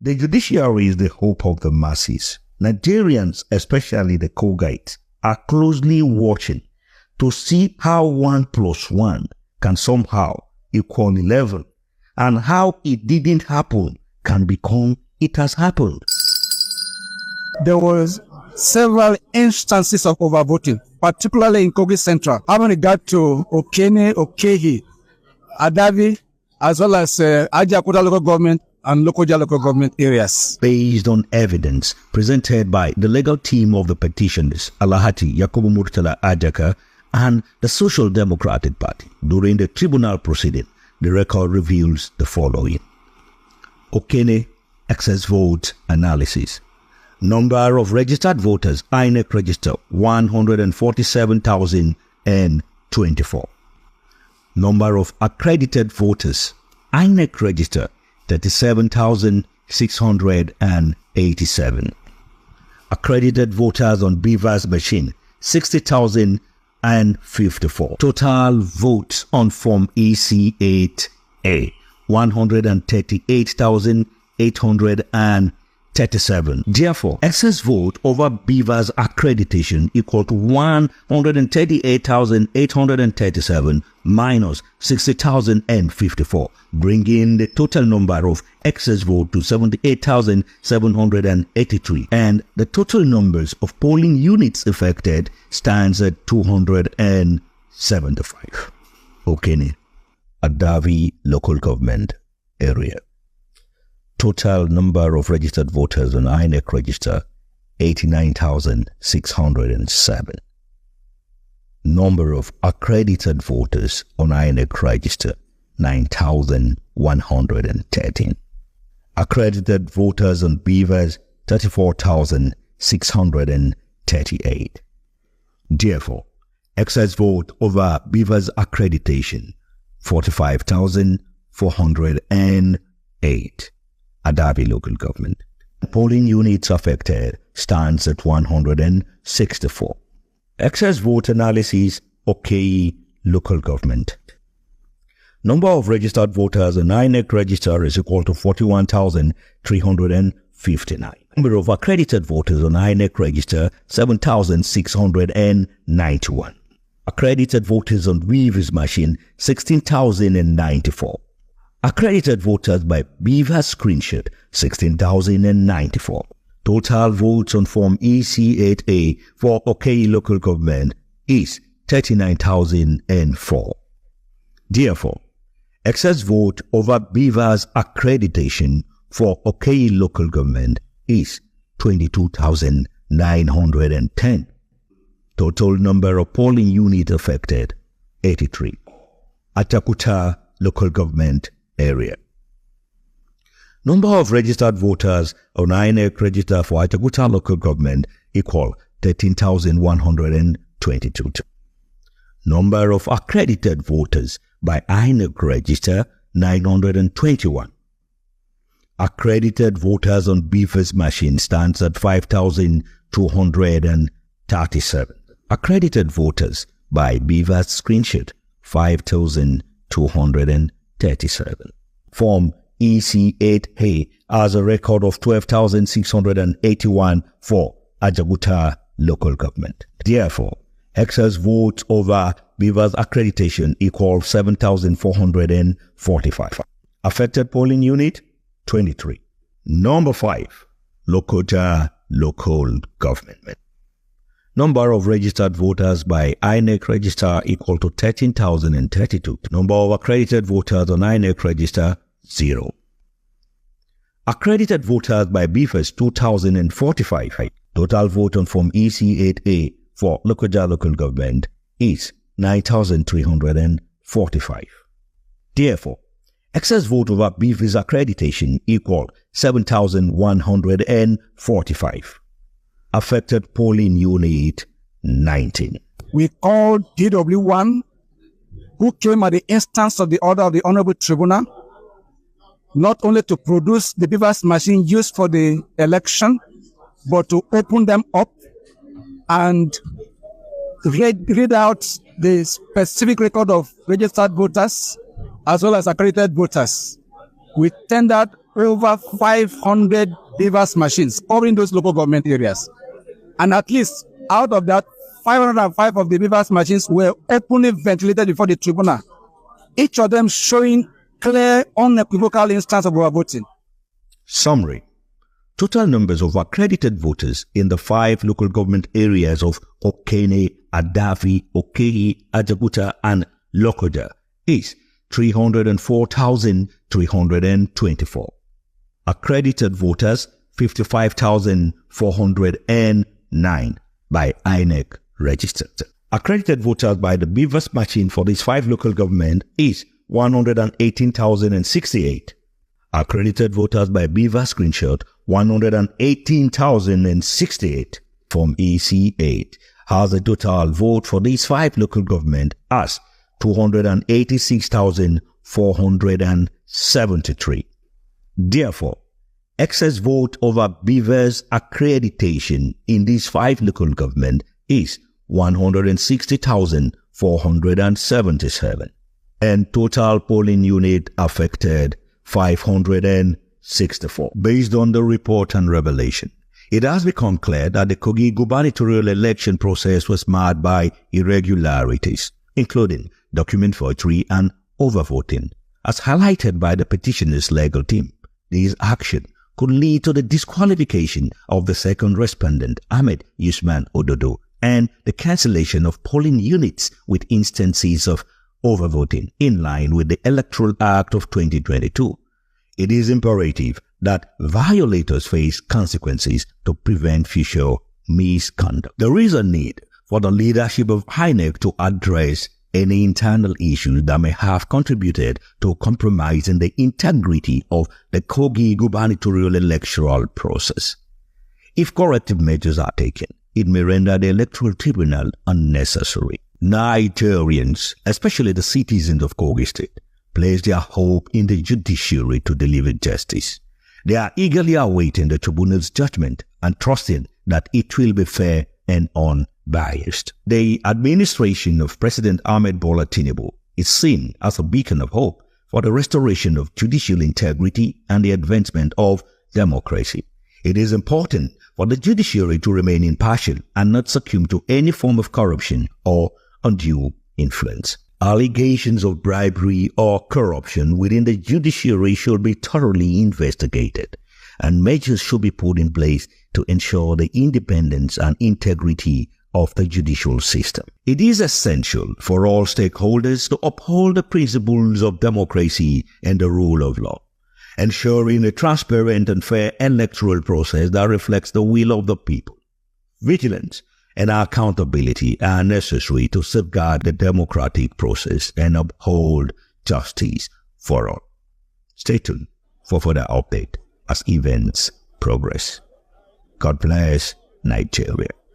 The judiciary is the hope of the masses. Nigerians, especially the Kogites, are closely watching to see how 1 + 1 can somehow equal 11, and how it didn't happen can become it has happened. There was several instances of overvoting, particularly in Kogi Central, having regard to Okene, Okehi, Adavi, as well as Ajakuta local government and Lokoja local government areas. Based on evidence presented by the legal team of the petitioners, Alahati Yakubu Murtala Ajaka, and the Social Democratic Party, during the tribunal proceeding, the record reveals the following. Okene, excess vote analysis. Number of registered voters, INEC register 147,024. Number of accredited voters, INEC register 37,687. Accredited voters on BVAS machine 60,054. Total votes on Form EC8A 138,837. Therefore, excess vote over BVAS accreditation equal to 138,837 minus 60,054, bringing the total number of excess vote to 78,783, and the total numbers of polling units affected stands at 275. Okene, Adavi local government area. Total number of registered voters on INEC register 89,607. Number of accredited voters on INEC register 9,113. Accredited voters on BVAS 34,638. Therefore, excess vote over BVAS accreditation 45,408. Adabi local government. Polling units affected stands at 164. Excess vote analysis, Okeyi local government. Number of registered voters on INEC register is equal to 41,359. Number of accredited voters on INEC register 7,691. Accredited voters on BVAS machine 16,094. Accredited voters by BVAS screenshot 16,094. Total votes on Form EC8A for Okeyi local government is 39,004. Therefore, excess vote over BVAS accreditation for Okeyi local government is 22,910. Total number of polling units affected 83. Atakuta local government area. Number of registered voters on INEC register for Atakuta local government equal 13,122. Number of accredited voters by INEC register 921. Accredited voters on BVAS machine stands at 5,237. Accredited voters by BVAS screenshot 5,237. Form EC8A has a record of 12,681 for Ajaguta local government. Therefore, excess votes over BVAS accreditation equals 7,445. Affected polling unit 23. Number 5. Lokoja local government. Number of registered voters by INEC register equal to 13,032. Number of accredited voters on INEC register 0. Accredited voters by BVAS 2,045. Total vote on Form EC8A for Lokoja local government is 9,345. Therefore, excess vote over BVAS accreditation equal 7,145. Affected polling unit 19. We called DW1, who came at the instance of the order of the Honorable Tribunal, not only to produce the BVAS machine used for the election, but to open them up and read out the specific record of registered voters as well as accredited voters. We tendered over 500 BVAS machines covering those local government areas. And at least out of that, 505 of the BVAS machines were openly ventilated before the tribunal, each of them showing clear, unequivocal instance of overvoting. Summary. Total numbers of accredited voters in the 5 local government areas of Okene, Adafi, Okehi, Ajaguta, and Lokoja is 304,324. Accredited voters 55,409 by INEC registered. Accredited voters by the BVAS machine for these 5 local government is 118,068. Accredited voters by BVAS screenshot 118,068 from EC8 has a total vote for these 5 local government as 286,473. Therefore, excess vote over BVAS accreditation in these 5 local government is 160,477 and total polling unit affected 564. Based on the report and revelation, it has become clear that the Kogi Gubernatorial Election process was marred by irregularities, including document forgery and overvoting. As highlighted by the petitioner's legal team, this action could lead to the disqualification of the second respondent, Ahmed Usman Ododo, and the cancellation of polling units with instances of overvoting in line with the Electoral Act of 2022. It is imperative that violators face consequences to prevent future misconduct. There is a need for the leadership of INEC to address any internal issues that may have contributed to compromising the integrity of the Kogi gubernatorial electoral process. If corrective measures are taken, it may render the electoral tribunal unnecessary. Nigerians, especially the citizens of Kogi State, place their hope in the judiciary to deliver justice. They are eagerly awaiting the tribunal's judgment and trusting that it will be fair and unbiased. The administration of President Ahmed Bola Tinubu is seen as a beacon of hope for the restoration of judicial integrity and the advancement of democracy. It is important for the judiciary to remain impartial and not succumb to any form of corruption or undue influence. Allegations of bribery or corruption within the judiciary should be thoroughly investigated, and measures should be put in place to ensure the independence and integrity of the judicial system. It is essential for all stakeholders to uphold the principles of democracy and the rule of law, ensuring a transparent and fair electoral process that reflects the will of the people. Vigilance and accountability are necessary to safeguard the democratic process and uphold justice for all. Stay tuned for further update as events progress. God bless Nigeria.